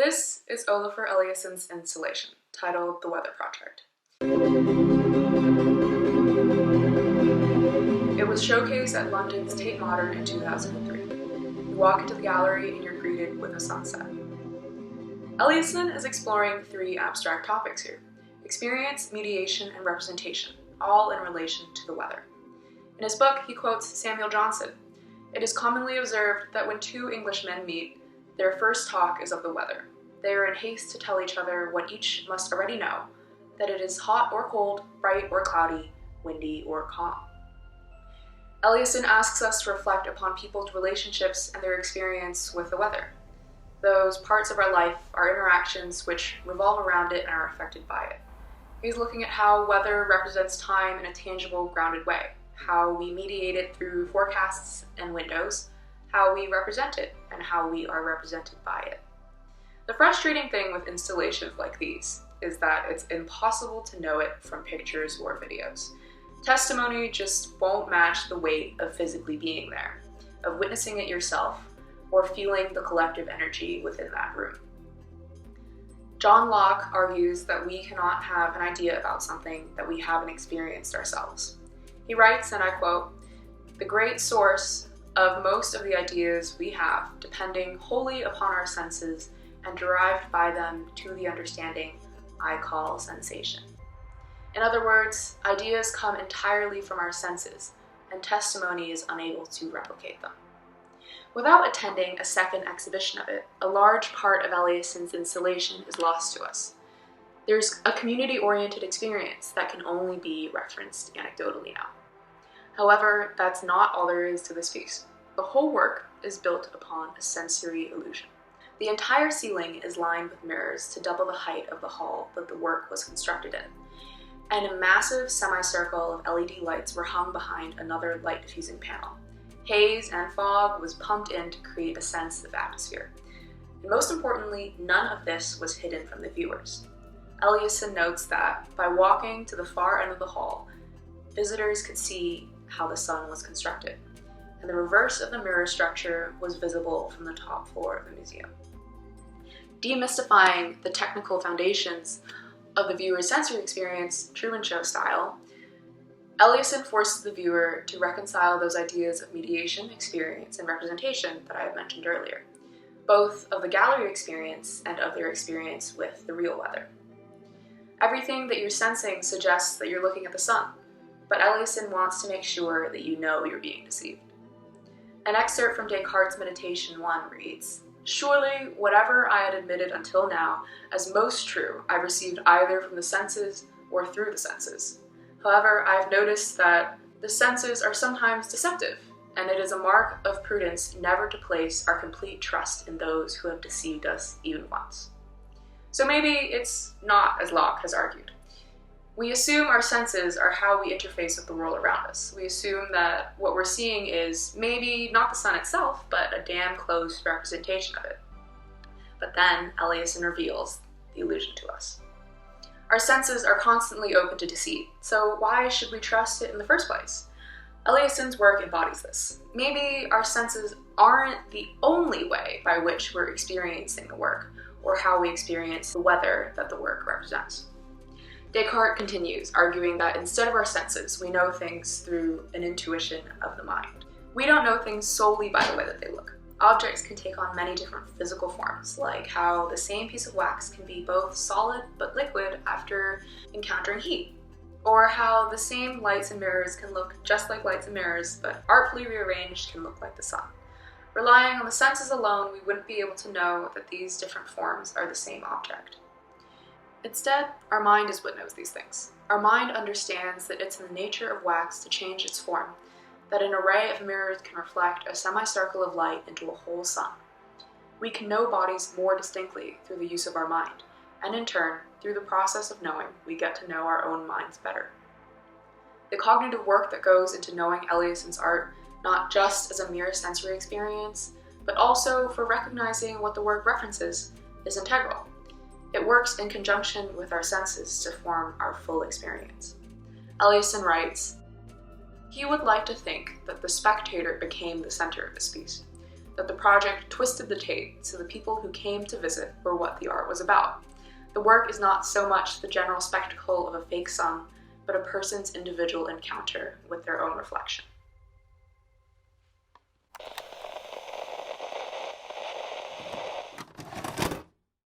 This is Olafur Eliasson's installation, titled The Weather Project. It was showcased at London's Tate Modern in 2003. You walk into the gallery and you're greeted with a sunset. Eliasson is exploring three abstract topics here: experience, mediation, and representation, all in relation to the weather. In his book, he quotes Samuel Johnson. It is commonly observed that when two Englishmen meet, their first talk is of the weather. They are in haste to tell each other what each must already know, that it is hot or cold, bright or cloudy, windy or calm. Eliasson asks us to reflect upon people's relationships and their experience with the weather. Those parts of our life, our interactions, which revolve around it and are affected by it. He's looking at how weather represents time in a tangible, grounded way, how we mediate it through forecasts and windows, how we represent it, and how we are represented by it. The frustrating thing with installations like these is that it's impossible to know it from pictures or videos. Testimony just won't match the weight of physically being there, of witnessing it yourself, or feeling the collective energy within that room. John Locke argues that we cannot have an idea about something that we haven't experienced ourselves. He writes, and I quote, "The great source of most of the ideas we have, depending wholly upon our senses and derived by them to the understanding I call sensation." In other words, ideas come entirely from our senses, and testimony is unable to replicate them. Without attending a second exhibition of it, a large part of Eliasson's installation is lost to us. There's a community-oriented experience that can only be referenced anecdotally now. However, that's not all there is to this piece. The whole work is built upon a sensory illusion. The entire ceiling is lined with mirrors to double the height of the hall that the work was constructed in, and a massive semicircle of LED lights were hung behind another light diffusing panel. Haze and fog was pumped in to create a sense of atmosphere. And most importantly, none of this was hidden from the viewers. Eliasson notes that by walking to the far end of the hall, visitors could see how the sun was constructed, and the reverse of the mirror structure was visible from the top floor of the museum. Demystifying the technical foundations of the viewer's sensory experience, Truman Show style, Eliasson forces the viewer to reconcile those ideas of mediation, experience, and representation that I had mentioned earlier, both of the gallery experience and of their experience with the real weather. Everything that you're sensing suggests that you're looking at the sun, but Eliasson wants to make sure that you know you're being deceived. An excerpt from Descartes' Meditation 1 reads, "Surely, whatever I had admitted until now as most true, I received either from the senses or through the senses. However, I have noticed that the senses are sometimes deceptive, and it is a mark of prudence never to place our complete trust in those who have deceived us even once." So maybe it's not as Locke has argued. We assume our senses are how we interface with the world around us. We assume that what we're seeing is maybe not the sun itself, but a damn close representation of it. But then Eliasson reveals the illusion to us. Our senses are constantly open to deceit, so why should we trust it in the first place? Eliasson's work embodies this. Maybe our senses aren't the only way by which we're experiencing the work, or how we experience the weather that the work represents. Descartes continues, arguing that instead of our senses, we know things through an intuition of the mind. We don't know things solely by the way that they look. Objects can take on many different physical forms, like how the same piece of wax can be both solid but liquid after encountering heat, or how the same lights and mirrors can look just like lights and mirrors, but artfully rearranged can look like the sun. Relying on the senses alone, we wouldn't be able to know that these different forms are the same object. Instead, our mind is what knows these things. Our mind understands that it's in the nature of wax to change its form, that an array of mirrors can reflect a semicircle of light into a whole sun. We can know bodies more distinctly through the use of our mind, and in turn, through the process of knowing, we get to know our own minds better. The cognitive work that goes into knowing Eliasson's art, not just as a mere sensory experience, but also for recognizing what the work references, is integral. It works in conjunction with our senses to form our full experience. Eliasson writes, "He would like to think that the spectator became the center of this piece. that the project twisted the Tate so the people who came to visit were what the art was about. The work is not so much the general spectacle of a fake sun, but a person's individual encounter with their own reflection.